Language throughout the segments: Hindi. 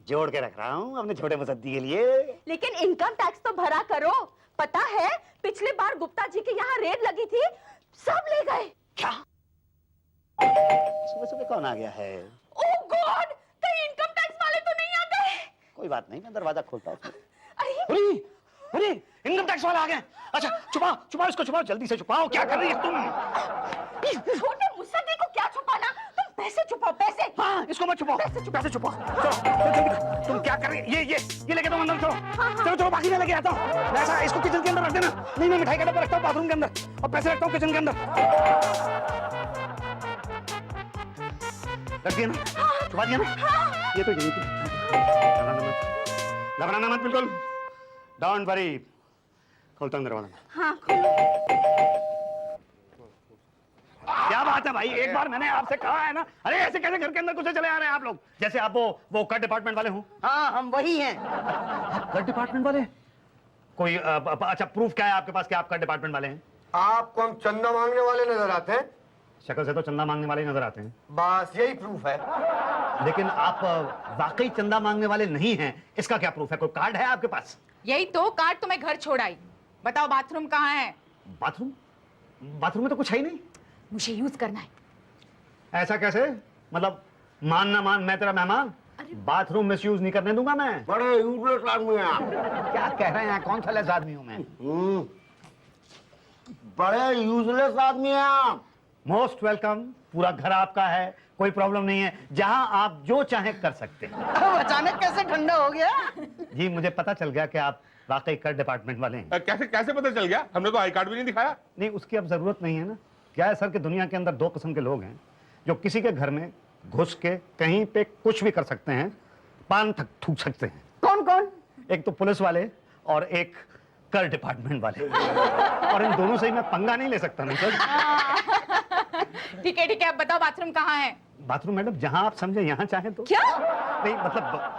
जोड़ के रख रहा हूँ अपने छोटे मुसद्दी के लिए। लेकिन इनकम टैक्स तो भरा करो। पता है पिछली बार गुप्ता जी के यहाँ रेड लगी थी, सब ले गए। क्या? सुबह सुबह कौन आ गया है? ओह गॉड, कहीं इनकम टैक्स वाले तो नहीं आ गए? कोई बात नहीं, मैं दरवाजा खोलता हूँ। अरे अरे इनकम टैक्स वाला आ गया। अच्छा छुपाओ छुपाओ इसको, छुपाओ जल्दी से छुपाओ। क्या कर रही है तुम? छोटे मुसद्दी को क्या छुपाना, तुम पैसे छुपाओ पैसे। हाँ इसको मत छुपाओ, पैसे छुपाओ। चलो तुम क्या कर रही है? ये लेके तुम अंदर चलो। चलो चलो बाकी मैं लेके आता हूँ। ऐसा इसको किचन के अंदर रख देना। नहीं मैं मिठाई का डब्बा रखता हूँ बाथरूम के अंदर और पैसे रखता हूँ किचन के अंदर। रख दिया ना? छुपा दिया ना? ये तो यही थी। घबराना मत बिल्कुल। Don't worry. खोलता हूँ दरवाजा। हाँ खोलो। क्या बात है भाई, एक बार मैंने आपसे कहा है ना। अरे ऐसे कैसे घर के अंदर घुसे चले आ रहे हैं आप लोग? जैसे आप वो कर डिपार्टमेंट वाले हो। हाँ हम वही हैं। कर डिपार्टमेंट वाले? कोई अच्छा प्रूफ क्या है आपके पास कि आप कर डिपार्टमेंट वाले हैं? आपको हम चंदा मांगने वाले नजर आते हैं। शक्ल से तो चंदा मांगने वाले नजर आते हैं। बस यही प्रूफ है। लेकिन आप वाकई चंदा मांगने वाले नहीं हैं, इसका क्या प्रूफ है? कोई कार्ड है आपके पास? यही तो कार्ड तुम्हें घर छोड़ आई। बताओ बाथरूम कहाँ है? बाथरूम? बाथरूम में तो कुछ है ही नहीं। मुझे यूज करना है। ऐसा कैसे? मतलब मान ना मान मैं तेरा मेहमान? बाथरूम मिस यूज नहीं करने दूंगा मैं। बड़े यूजलेस आदमी हैं आप। क्या कह रहे हैं? कौन सा लेस आदमी हूं मैं? बड़े यूजलेस आदमी हैं आप। Most welcome. पूरा घर आपका है, कोई प्रॉब्लम नहीं है। जहां आप जो चाहे कर सकते हैं। अचानक कैसे ठंडा हो गया? जी मुझे पता चल गया कि आप वाकई कर डिपार्टमेंट वाले हैं। कैसे कैसे पता चल गया? हमने तो आई कार्ड भी नहीं दिखाया। नहीं उसकी अब जरूरत नहीं है ना। क्या है सर कि दुनिया के अंदर दो किस्म के लोग हैं जो किसी के घर में घुस के कहीं पे कुछ भी कर सकते हैं, पान तक थूक सकते हैं। कौन कौन? एक तो पुलिस वाले और एक कर डिपार्टमेंट वाले। और इन दोनों से ही मैं पंगा नहीं ले सकता ना सर। ठीक है अब बताओ बाथरूम कहाँ है? बाथरूम मैडम जहां आप समझे, यहां चाहे तो। क्या? नहीं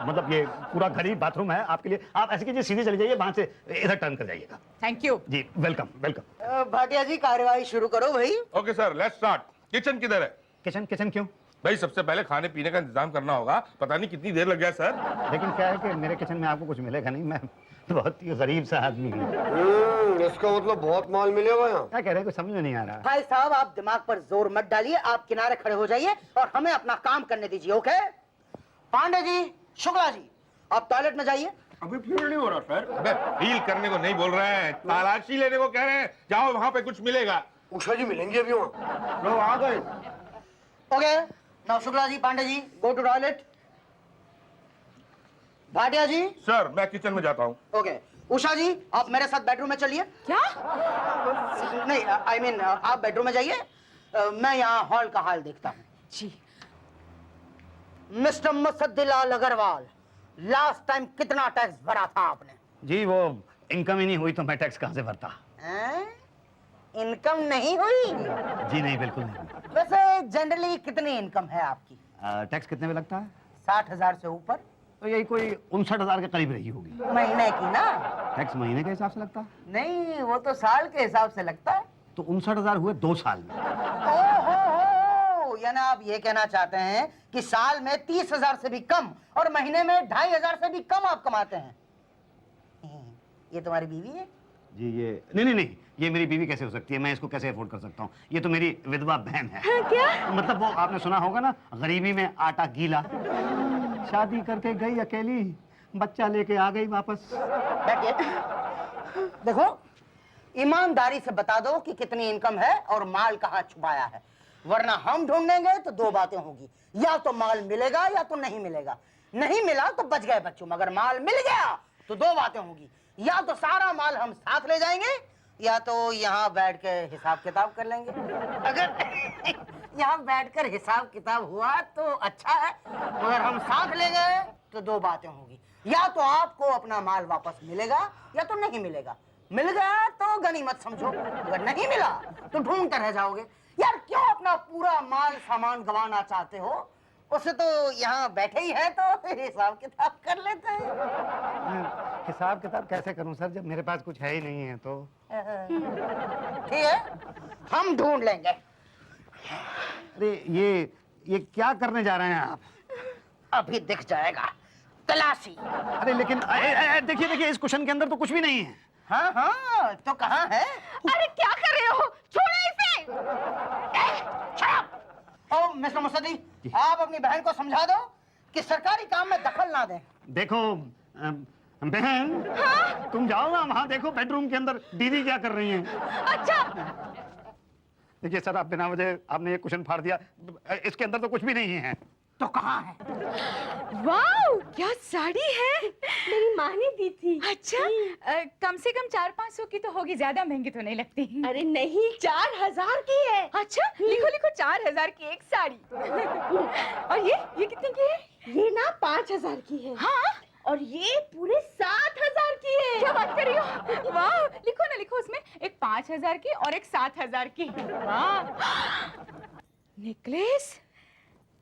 मतलब ये पूरा घर ही बाथरूम है आपके लिए। आप ऐसे कीजिए सीधे चले जाइए, वहां से इधर टर्न कर जाइएगा। Thank you. जी वेलकम वेलकम। भाटिया जी कार्यवाही शुरू करो भाई। Okay sir let's start. Kitchen किधर है? किचन किचन क्यों? भाई सबसे पहले खाने पीने का इंतजाम करना होगा। पता नहीं कितनी देर लग गया सर। लेकिन क्या है कि मेरे किचन में आपको कुछ मिलेगा नहीं। मैं बहुत ही गरीब सा आदमी हूँ। इसका मतलब बहुत माल मिलेगा यहाँ। क्या कह रहे हैं? कुछ समझ में नहीं आ रहा। भाई साहब आप दिमाग पर जोर मत डालिए, आप किनारे खड़े हो जाइए और हमें अपना काम करने दीजिए। ओके पांडे जी, शुक्ला जी, आप टॉयलेट में जाइए। अभी फील नहीं हो रहा सर। अबे फील करने को नहीं बोल रहे हैं, तलाशी लेने को कह रहे हैं। जाओ वहां पे कुछ मिलेगा। उषा जी मिलेंगे अभी वहाँ। लोग आ गए। Okay now Shukla ji, Pandey ji go to toilet. Bhatia ji. Sir मैं किचन में जाता हूँ। ओके उषा जी आप मेरे साथ बेडरूम में चलिए। क्या? नहीं आई मीन आप बेडरूम में जाइए, मैं यहाँ हॉल का हाल देखता हूँ। जी। Mister Musaddilal Agarwal, last time कितना टैक्स भरा था आपने? जी वो इनकम ही नहीं हुई तो मैं टैक्स कहाँ से भरता? इनकम नहीं हुई? जी नहीं बिल्कुल नहीं। वैसे जनरली कितनी इनकम है आपकी? टैक्स कितने में लगता है? 60,000 से ऊपर? तो यही कोई 59,000 के करीब रही होगी। महीने की ना? टैक्स महीने के हिसाब से लगता है? नहीं वो तो साल के हिसाब से लगता है। तो 59,000 हुए 2 साल में। ओहो, यानी आप ये कहना चाहते हैं कि साल में 30,000 से भी कम और महीने में 2,500 से भी कम आप कमाते हैं। ये तुम्हारी बीवी है? जी ये नहीं ये मेरी बीवी कैसे हो सकती है? मैं इसको कैसे अफोर्ड कर सकता हूँ? ये तो मेरी विधवा बहन है। क्या? मतलब वो आपने सुना होगा ना, गरीबी में आटा गीला। शादी करके गई अकेली, बच्चा लेके आ गई वापस। बैठिए। देखो ईमानदारी से बता दो कि कितनी इनकम है और माल कहाँ छुपाया है, वरना हम ढूंढेंगे तो दो बातें होगी, या तो माल मिलेगा या तो नहीं मिलेगा। नहीं मिला तो बच गए बच्चों, मगर माल मिल गया तो दो बातें होगी, या तो सारा माल हम साथ ले जाएंगे या तो यहाँ बैठ के हिसाब किताब कर लेंगे। अगर यहाँ बैठकर हिसाब किताब हुआ तो अच्छा है, मगर हम साथ ले गए तो दो बातें होगी, या तो आपको अपना माल वापस मिलेगा या तो नहीं मिलेगा। मिल गया तो गनीमत समझो, अगर नहीं मिला तो ढूंढते रह जाओगे। यार क्यों अपना पूरा माल सामान गंवाना चाहते हो? उससे तो यहाँ बैठे ही है तो हिसाब किताब कर लेते हैं। हिसाब किताब कैसे करूं सर जब मेरे पास कुछ है ही नहीं है? तो ठीक है हम ढूंढ लेंगे। अरे ये क्या करने जा रहे हैं आप? अभी दिख जाएगा। तलाशी। अरे लेकिन देखिए देखिए, इस कुशन के अंदर तो कुछ भी नहीं है। हाँ हाँ, तो कहाँ है? अरे क्या कर रहे हो? छोड़ो इसे। ओ मिस्टर मुसद्दी, आप अपनी बहन को समझा दो कि सरकारी काम में दखल ना दें। देखो बहन, तुम जाओ ना वहाँ, देखो बेडरूम के अंदर दीदी क्या कर रही हैं। अच्छा, देखिए सर, आप बिना वजह आपने ये कुशन फाड़ दिया, इसके अंदर तो कुछ भी नहीं है। तो कहाँ है? वाओ, क्या साड़ी है। मेरी माँ ने दी थी। अच्छा, कम से कम 400-500 की तो होगी, ज्यादा महंगी तो नहीं लगती। अरे नहीं, 4000 की है। अच्छा, लिखो लिखो, 4000 की एक साड़ी। और ये कितने की है? ये ना 5000 की है। हाँ, और ये पूरे 7000 की है। क्या बात कर रही हो? वाह, लिखो ना, लिखो उसमें एक 5000 की और एक 7000 की। वाह, नेकलेस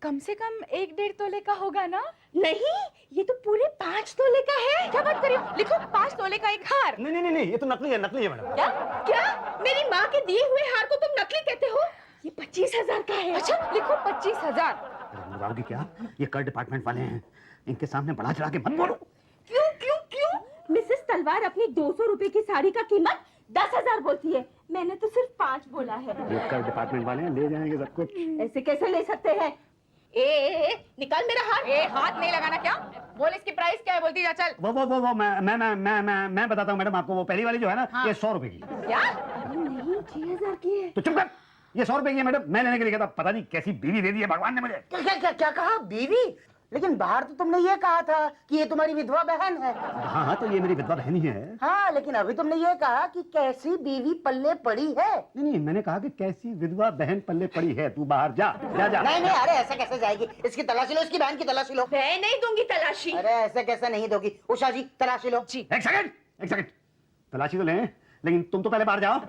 कम से कम 1-1.5 तोले का होगा ना? नहीं, ये तो पूरे 5 तोले का है। क्या बात कर रही हो? लिखो 5 तोले का एक हार। नहीं नहीं नहीं, ये तो नकली है, नकली है मैडम। क्या? क्या? मेरी माँ के दिए हुए हार को तुम नकली कहते हो? ये 25,000 का है। अच्छा, लिखो 25,000। अरे बताओगी क्या, ये कर डिपार्टमेंट वाले हैं, इनके सामने बढ़ा चढ़ा के मत बोलो। क्यों क्यों क्यों? मिसेस तलवार अपनी 200 रुपए की साड़ी का कीमत 10,000 बोलती है। मैंने तो सिर्फ 5 बोला है। ये कर डिपार्टमेंट वाले हैं, ले जाएंगे सब कुछ। ऐसे कैसे ले सकते हैं? निकाल मेरा हाथ। हाथ नहीं लगाना। क्या बोल, इसकी प्राइस क्या है? बोलती जा, चल। वो मैं बताता हूँ मैडम आपको। वो पहली वाली जो है ना, हाँ। ये 100 रुपए की। क्या? नहीं, 6,000 की है। तो चुप कर, ये 100 रुपए की है मैडम, मैं लेने के लिए कहता। पता नहीं कैसी बीवी दे दी है भगवान ने मुझे। क्या क्या क्या क्या कहा? बीवी? लेकिन बाहर तो तुमने ये कहा था कि ये तुम्हारी विधवा बहन है। हाँ हाँ, तो ये मेरी विधवा बहन ही है। हाँ, लेकिन अभी तुमने ये कहा कि कैसी बीवी पल्ले पड़ी है। नहीं नहीं, मैंने कहा कि कैसी विधवा बहन पल्ले पड़ी है। तू बाहर जा जा जा। नहीं नहीं, अरे ऐसे कैसे जाएगी? इसकी तलाशी लो, इसकी बहन की तलाशी लो। मैं नहीं दूंगी तलाशी। अरे ऐसे कैसे नहीं दोगी? उषा जी, तलाशी लो। जी। एक सेकंड, तलाशी तो लें, लेकिन तुम तो पहले बाहर जाओ।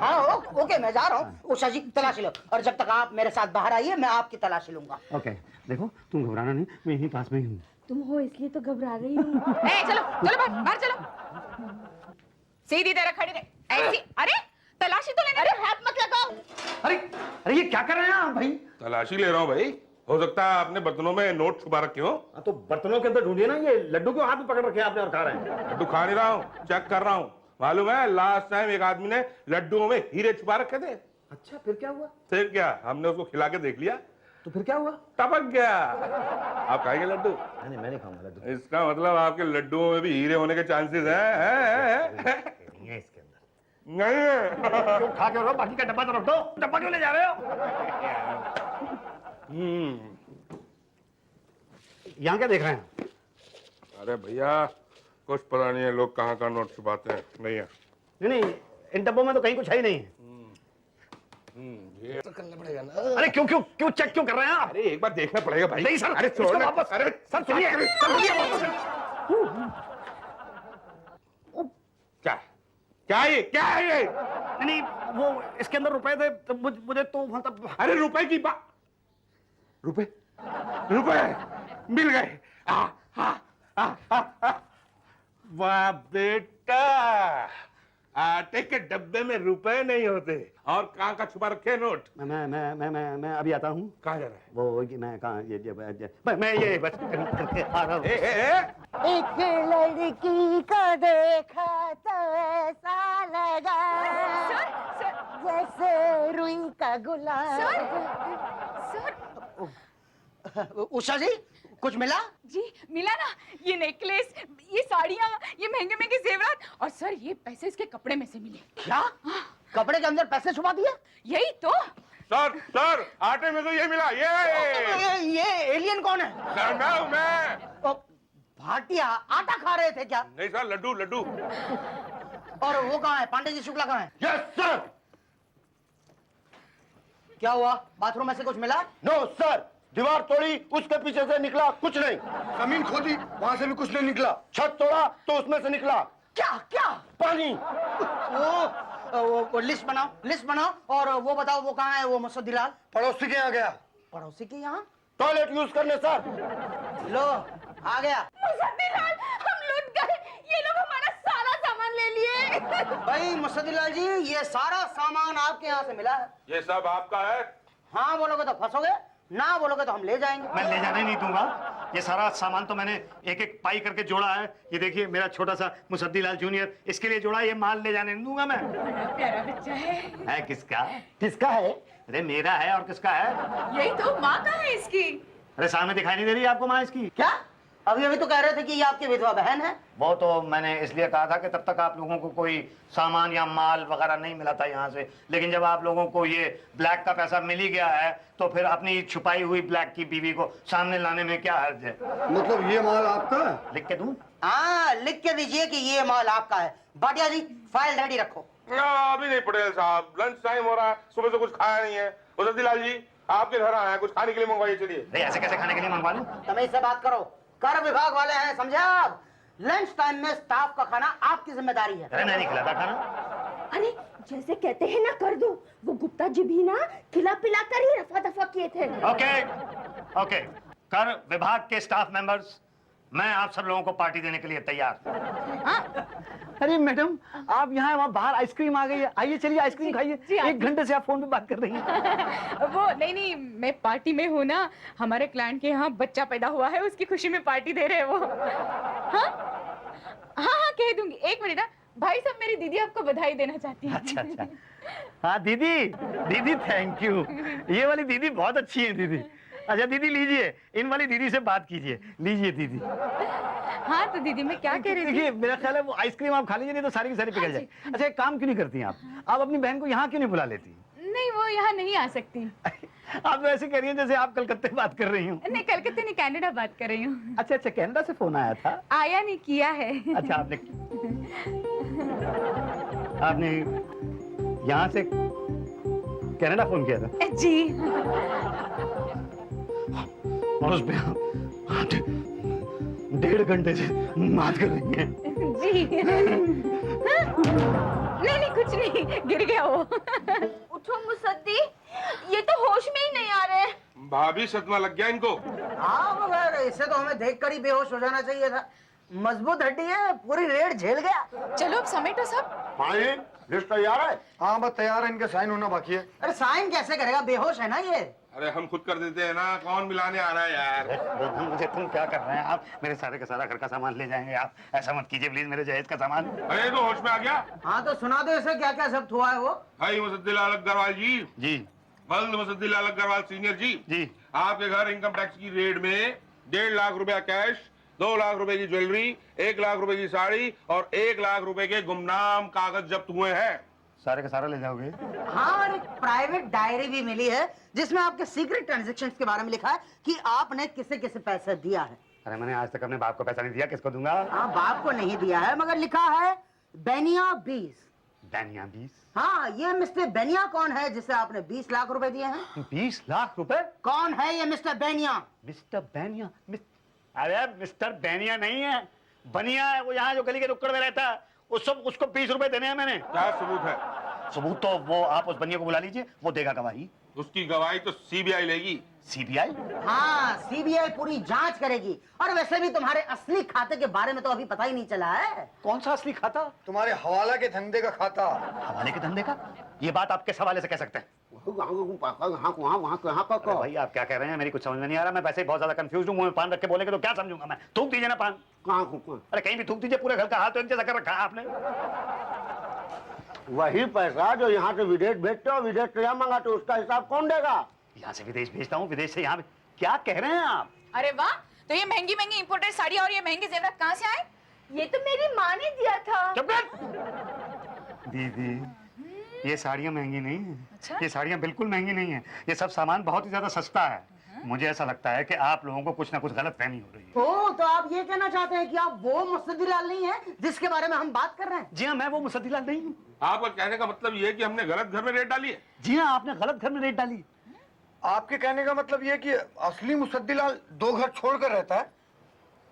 हाँ ओके, मैं जा रहा हूँ। उषा जी, तलाशी लो, और जब तक आप मेरे साथ बाहर आइए मैं आपकी तलाशी लूंगा। ओके, देखो तुम घबराना नहीं, मैं यहीं पास में ही हूँ। तुम हो इसलिए तो घबरा रही हूँ। चलो चलो, बाहर चलो। सीधी तरह खड़ी रहे ऐसी। अरे तलाशी तो लेने। अरे हाथ मत लगाओ। अरे अरे, ये क्या कर रहे हैं आप भाई? तलाशी ले रहा हूँ भाई, हो सकता है आपने बर्तनों में नोट छुपा रखे हो। तो बर्तनों के अंदर ढूंढिए ना, ये लड्डू क्यों हाथ में पकड़ रखे आपने और खा रहे हैं? लड्डू खा नहीं रहा हूँ, चेक कर रहा हूँ। मालूम है, लास्ट टाइम एक आदमी ने लड्डुओं में हीरे छुपा रखे थे। अच्छा, फिर क्या हुआ? फिर क्या, हमने उसको खिला के देख लिया, तो फिर क्या हुआ? टपक गया। आप खाएंगे लड्डू? नहीं, मैं नहीं खाऊंगा लड्डू। इसका मतलब आपके लड्डुओं में भी हीरे होने के चांसेस हैं? नहीं है इसके अंदर। नहीं है। क्यों खा के रहो, बाकी का डब्बा तो रख दो। डब्बा क्यों ले जा रहे हो? यहाँ क्या देख रहे हैं? अरे भैया, कुछ पता नहीं है लोग कहाँ का नोट छुपाते हैं। नहीं है। नहीं नहीं, इन डब्बों में तो कहीं कुछ है ही नहीं है। ये तो करना पड़ेगा ना। अरे क्यों क्यों क्यों चेक क्यों कर रहे हैं आप? अरे एक बार देखना पड़ेगा भाई। नहीं सर, अरे इसको छोड़ ना। वापस। अरे सर सुनिए, क्या क्या है ये? क्या है ये? नहीं, वो इसके अंदर रुपए थे, तो मुझे तो मतलब। अरे रुपए की बात, रुपए मिल गए। वाह बेटा, आटे के डब्बे में रुपए नहीं होते। और कहाँ का छुपा रखे नोट? मैं अभी आता हूँ। कहाँ जा रहा है? वो मैं कहाँ मैं ये बस करके आ रहा हूँ। एक लड़की को देखा तो ऐसा लगा जैसे रुई का गुलाब। उषा जी, कुछ मिला? जी मिला ना, ये नेकलेस, ये साड़ियाँ, ये महंगे महंगे जेवरात, और सर ये पैसे इसके कपड़े में से मिले। क्या? कपड़े के अंदर पैसे छुपा दिए? यही तो। सर आटे में तो ये मिला। ये एलियन कौन है? मैं भाटिया आटा खा रहे थे क्या? नहीं सर, लड्डू। और वो कहाँ है? पांडे जी शुक्ला कहाँ है? Yes sir. क्या हुआ? बाथरूम में से कुछ मिला? नो सर, दीवार तोड़ी, उसके पीछे से निकला कुछ नहीं। जमीन खोदी, वहां से भी कुछ नहीं निकला। छत तोड़ा तो उसमें से निकला क्या? पानी। वो लिस्ट बनाओ और वो बताओ वो कहाँ है वो मुसद्दीलाल? पड़ोसी के यहाँ गया, पड़ोसी के यहाँ? टॉयलेट यूज करने सर। लो, आ गया। मुसद्दीलाल, हम लूट गए। ये लोग हमारा सारा सामान ले लिए। भाई मुसद्दीलाल जी, ये सारा सामान आपके यहाँ से मिला है। ये सब आपका है? हाँ बोलोगे तो फंसोगे, ना बोलोगे तो हम ले जाएंगे। मैं ले जाने नहीं दूंगा। ये सारा सामान तो मैंने एक एक पाई करके जोड़ा है। ये देखिए मेरा छोटा सा मुसद्दीलाल जूनियर, इसके लिए जोड़ा। ये माल ले जाने नहीं दूंगा मैं। बड़ा प्यारा बच्चा है किसका? किसका है? अरे मेरा है और किसका है? यही तो माँ का है इसकी। अरे सामने दिखाई नहीं दे रही आपको माँ इसकी? क्या अभी अभी तो कह रहे थे कि ये आपकी विधवा बहन है। वो तो मैंने इसलिए कहा था कि तब तक आप लोगों को कोई सामान या माल वगैरह नहीं मिला था यहाँ से, लेकिन जब आप लोगों को ये ब्लैक का पैसा मिल ही गया है तो फिर अपनी छुपाई हुई ब्लैक की बीवी को सामने लाने में क्या हर्ज है? मतलब ये माल आपका? लिख के दूं? हाँ, लिख के दीजिए कि ये माल आपका है। भाटिया जी फाइल रेडी रखो। अभी नहीं पटेल साहब, लंच टाइम हो रहा है, सुबह से कुछ खाया नहीं है। मुसद्दीलाल जी आपके घर आए हैं, कुछ खाने के लिए मंगवाइए। चलिए। ऐसे कैसे खाने के लिए मंगवा लूं? तमीज से बात करो, कर विभाग वाले हैं, समझे आप? लंच टाइम में स्टाफ का खाना आपकी जिम्मेदारी है। अरे मैं नहीं खिलाता खाना। अरे जैसे कहते हैं ना कर दो, वो गुप्ता जी भी ना खिला पिला कर ही रफा दफा किए थे। ओके, कर विभाग के स्टाफ मेंबर्स, मैं आप सब लोगों को पार्टी देने के लिए तैयार। अरे मैडम, आप यहाँ वहाँ बाहर आइसक्रीम आ गई है, आइए चलिए आइसक्रीम खाइए। जी, 1 घंटे से आप फोन पे बात कर रही हैं। वो नहीं, मैं पार्टी में हूँ ना। हमारे क्लाइंट के यहाँ बच्चा पैदा हुआ है, उसकी खुशी में पार्टी दे रहे हैं वो। हाँ कह दूंगी। 1 मिनट ना भाई साहब, मेरी दीदी आपको बधाई देना चाहती है। अच्छा। हाँ दीदी थैंक यू। ये वाली दीदी बहुत अच्छी है दीदी। अच्छा दीदी लीजिए, इन वाली दीदी से बात कीजिए। लीजिए दीदी। हाँ तो दीदी मैं क्या कह रही थी? देखिए मेरा ख्याल है वो आइसक्रीम आप खा लीजिए, नहीं तो सारी की सारी पिघल जाए। अच्छा एक काम क्यों नहीं करती आप अपनी बहन को यहाँ क्यों नहीं बुला लेती? नहीं, वो यहाँ नहीं आ सकती। आप तो ऐसे कह रही हैं जैसे आप कलकत्ते बात कर रही हूँ। नहीं, कलकत्ते नहीं, कनाडा बात कर रही हूँ। अच्छा कनाडा से फोन आया था? आया नहीं, किया है। अच्छा आपने यहाँ से कनाडा फोन किया था? जी। और उस पे आप 1.5 घंटे से बात कर रही हैं? जी। नहीं कुछ नहीं, गिर गया वो। उठो मुसद्दी, ये तो होश में ही नहीं आ रहे। भाभी सदमा लग गया इनको। हाँ मगर इसे तो हमें देखकर ही बेहोश हो जाना चाहिए था। मजबूत हड्डी है, पूरी रेड झेल गया। चलो अब समेटो सब। हाँ जी, लिस्ट तैयार है? हाँ बस तैयार है, इनके साइन होना बाकी है। अरे साइन कैसे करेगा, बेहोश है ना ये। अरे हम खुद कर देते हैं ना, कौन मिलाने आ रहा है यार? मुझे तुम क्या कर रहे हैं आप? मेरे सारे का सारा घर का सामान ले जाएंगे आप? ऐसा मत कीजिए प्लीज, मेरे जहेज का सामान। अरे तो होश में आ गया। हाँ तो सुना दो इसे क्या क्या सब हुआ है वो। भाई मुसद्दीलाल अग्रवाल जी, जी बल्द मुसद्दीलाल अग्रवाल सीनियर जी, आपके घर इनकम टैक्स की रेड में 1.5 लाख रुपया कैश, 2 लाख रुपए की ज्वेलरी, 1 लाख रुपए की साड़ी और 1 लाख रुपए के गुमनाम कागज जब्त हुए हैं। सारे का सारा ले जाओगे? हाँ, और एक प्राइवेट डायरी भी मिली है जिसमें आपके सीक्रेट ट्रांजैक्शंस के बारे में लिखा है कि आपने किसे किसे पैसा दिया है। अरे मैंने आज तक अपने बाप को पैसा नहीं दिया, किसको दूंगा? हाँ, बाप को नहीं दिया है मगर लिखा है बेनिया 20। बेनिया 20? हाँ, ये मिस्टर बेनिया कौन है जिसे आपने 20 लाख रुपए दिए हैं? 20 लाख रुपए? कौन है ये मिस्टर बेनिया? मिस्टर बेनिया? अरे मिस्टर बेनिया नहीं है, बनिया है। वो यहाँ जो गली के नुक्कड़ में रहता है, उसको 20 रुपए देने हैं मैंने। क्या सबूत है? सबूत तो वो आप उस बनिया को बुला लीजिए, वो देगा गवाही। उसकी गवाही तो सीबीआई लेगी। सीबीआई? हाँ, सीबीआई पूरी जांच करेगी। और वैसे भी तुम्हारे असली खाते के बारे में तो अभी पता ही नहीं चला है। कौन सा असली खाता? तुम्हारे हवाला के धंधे का खाता। हवाले के धंधे का? ये बात आप किस हवाले से कह सकते हैं? अरे भाई आप क्या कह रहे हैं, मेरी कुछ समझ में नहीं आ रहा। मैं वैसे ही बहुत ज्यादा कंफ्यूज हूँ। मुंह में पान रख के बोलेंगे तो क्या समझूंगा मैं? थूक दीजिए ना पान। अरे कहीं भी थूक दीजिए, पूरे घर का हाल तो एक जैसा कर रखा है आपने। वही पैसा जो यहाँ से विदेश भेजते हो, विदेश से यहाँ मंगाते हो, उसका हिसाब कौन देगा? यहाँ से विदेश भेजता हूँ, विदेश से यहाँ। क्या कह रहे हैं आप? अरे वाह, तो ये महंगी महंगी इंपोर्टेड साड़ी और ये महंगे जेवरात कहाँ से आए? ये तो मेरी माँ ने दिया था। चुप कर। दीदी, ये साड़ियाँ महंगी नहीं हैं। अच्छा? ये साड़ियाँ बिल्कुल महंगी नहीं है। ये सब सामान बहुत ही ज्यादा सस्ता है। मुझे ऐसा लगता है कि आप लोगों को कुछ ना कुछ गलत फहमी हो रही है। ओ, तो आप ये कहना चाहते हैं कि आप वो मुसद्दीलाल नहीं है जिसके बारे में हम बात कर रहे हैं? जी हाँ, मैं वो मुसद्दीलाल नहीं हूँ। आपका कहने का मतलब ये है कि हमने गलत घर में रेड डाली है? जी हाँ, आपने गलत घर में रेट डाली। आपके कहने का मतलब ये कि असली मुसद्दीलाल 2 घर छोड़कर रहता है।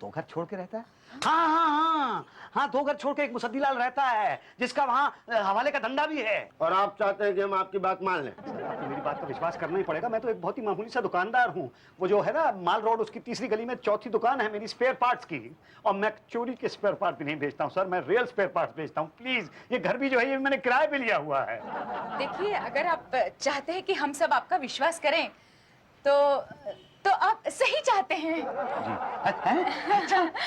2 घर छोड़ के रहता है? हाँ, 2 घर छोड़ के एक मुसद्दीलाल रहता है जिसका वहाँ हवाले का धंधा भी है। और आप चाहते हैं कि हम आपकी बात मान लें? सर, आपको मेरी बात पर विश्वास करना ही पड़ेगा। मैं तो एक बहुत ही मामूली सा दुकानदार हूँ। वो जो है ना माल रोड, उसकी तीसरी गली में चौथी दुकान है मेरी स्पेयर पार्ट्स की। और मैं चोरी के स्पेयर पार्ट भी नहीं बेचता हूँ सर, मैं रियल स्पेयर पार्ट्स बेचता हूँ। प्लीज, ये घर भी जो है ये मैंने किराए पे लिया हुआ है। देखिए, अगर आप चाहते हैं कि हम सब आपका विश्वास करें तो तो आप सही चाहते हैं।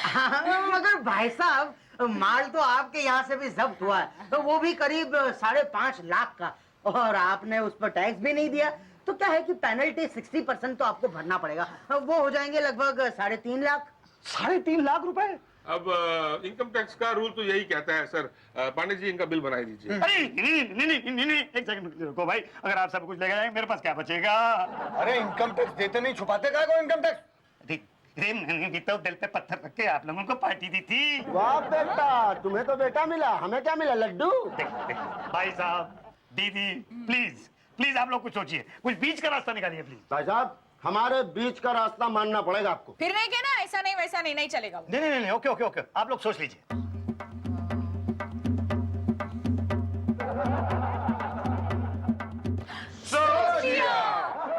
हाँ, मगर भाई साहब माल तो आपके यहाँ से भी जब्त हुआ है, तो वो भी करीब 5.5 लाख का, और आपने उस पर टैक्स भी नहीं दिया, तो क्या है कि पेनल्टी 60% तो आपको भरना पड़ेगा, वो हो जाएंगे लगभग 3.5 लाख। 3.5 लाख रुपए? अब इनकम टैक्स का रूल तो यही कहता है सर। पांडे जी इनका बिल बनाई दीजिए। अरे नहीं, एक सेकंड रुको भाई, अगर आप सब कुछ लेके जाएंगे मेरे पास क्या बचेगा? अरे इनकम टैक्स देते नहीं, छुपाते क्या को इनकम टैक्स? मैंने तो दिल पे पत्थर रख के आप लोगों को पार्टी दी थी। वाह बेटा, तुम्हें तो बेटा मिला, हमें क्या मिला? लड्डू। देख, भाई साहब, दीदी, प्लीज आप लोग कुछ सोचिए, कुछ बीच का रास्ता निकालिए प्लीज। भाई साहब, हमारे बीच का रास्ता मानना पड़ेगा आपको। फिर नहीं कहना ऐसा नहीं वैसा नहीं, नहीं चलेगा वो। नहीं, ओके, आप लोग सोच लीजिए।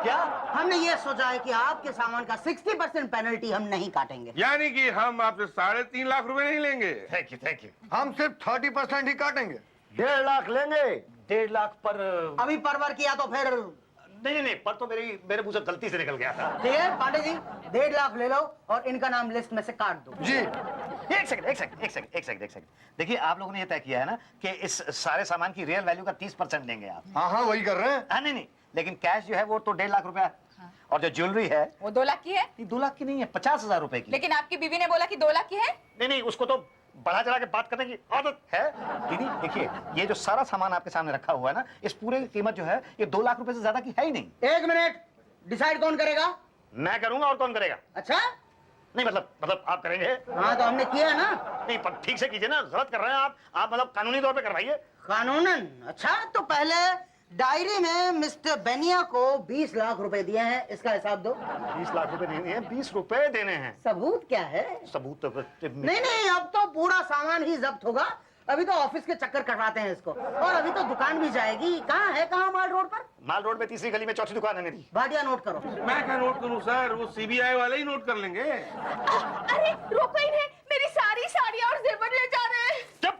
क्या हमने ये सोचा है कि आपके सामान का 60% पेनल्टी हम नहीं काटेंगे। यानी कि हम आपसे 3.5 लाख रुपए नहीं लेंगे। Thank you. हम सिर्फ 30% ही काटेंगे, 1.5 लाख लेंगे। 1.5 लाख पर? अभी परवर किया तो फिर नहीं, पर तो मेरे मुंह से गलती से निकल गया था। ठीक है पांडे जी, 1.5 लाख ले लो और इनका नाम लिस्ट में से काट दो। जी। एक सेकंड। देखिए, आप लोगों ने ये तय किया है ना कि इस सारे सामान की रियल वैल्यू का 30% लेंगे आप। हाँ, वही कर रहे हैं। नहीं, लेकिन कैश जो है वो तो 1.5 लाख रुपया है। और जो ज्वेलरी है वो 2 लाख की है। ये 2 लाख की नहीं है, 50,000 रुपए की। लेकिन आपकी बीवी ने बोला कि 2 लाख की है। नहीं, उसको तो बढ़ा चढ़ा के बात करने की आदत है। दीदी देखिए, ये जो सारा सामान आपके सामने रखा हुआ है ना, इस पूरे की कीमत जो है ये 2 लाख रुपए से ज्यादा की है ही नहीं। 1 मिनट, डिसाइड कौन करेगा? मैं करूंगा, और कौन करेगा? अच्छा, नहीं मतलब आप करेंगे? हाँ तो हमने किया ना। नहीं, पर ठीक से कीजिए ना, गलत कर रहे हैं आप मतलब कानूनी तौर पे करवाइए। कानूनन? अच्छा, तो पहले डायरी में मिस्टर बेनिया को 20 लाख रुपए दिए हैं, इसका हिसाब दो। 20 लाख रुपए नहीं है, 20 रुपए देने हैं। सबूत क्या है? सबूत तो नहीं, अब तो पूरा सामान ही जब्त होगा। अभी तो ऑफिस के चक्कर कटवाते हैं इसको, और अभी तो दुकान भी जाएगी। कहाँ माल रोड पर? माल रोड में तीसरी गली में चौथी दुकान है मेरी। भाटिया नोट करो। मैं क्या नोट करूं सर, वो सीबीआई वाले ही नोट कर लेंगे। अरे रोको इन्हें, मेरी सारी साड़ियाँ और जेवर ले जा रहे हैं। चुप!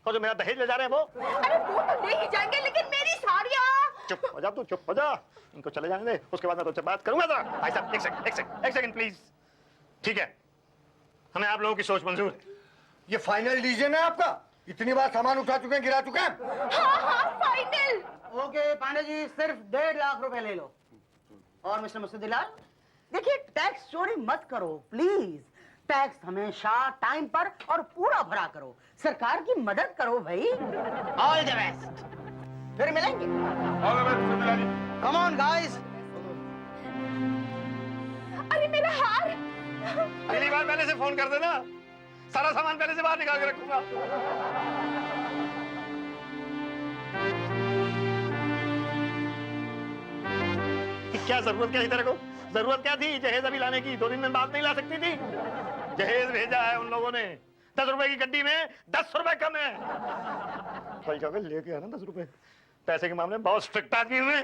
और जो मेरा दहेज ले जा रहे हैं वो? अरे वो तो ले ही जाएंगे, लेकिन मेरी साड़ियाँ। चुप हो जा, तू चुप हो जा। इनको चले जाने दे, उसके बाद मैं तुझसे बात करूंगा। जरा भाई साहब, एक सेकंड प्लीज। ठीक है, हमें आप लोगों की सोच मंजूर है। ये फाइनल डिसीजन है आपका? इतनी बार सामान उठा चुके हैं, गिरा चुके हैं। हाँ, फाइनल। ओके पांडे जी, सिर्फ 1.5 लाख रुपए ले लो। और मिस्टर मुस्तदीलाल, देखिए टैक्स चोरी मत करो प्लीज। टैक्स हमेशा टाइम पर और पूरा भरा करो, सरकार की मदद करो भाई। ऑल द बेस्ट, फिर मिलेंगे। Come on guys. अरे मेरा हार। अगली बार पहले से फोन कर देना, सारा सामान पहले से बाहर निकाल के रखूंगा। क्या जरूरत क्या थी तेरे को? जरूरत क्या थी जहेज अभी लाने की? 2 दिन में बात नहीं ला सकती थी? जहेज भेजा है उन लोगों ने। 10 रुपए की गड्डी में 10 रुपए कम है। भाई लेके आना 10 रुपए। पैसे के मामले में बहुत स्ट्रिक्ट आदमी हूं मैं।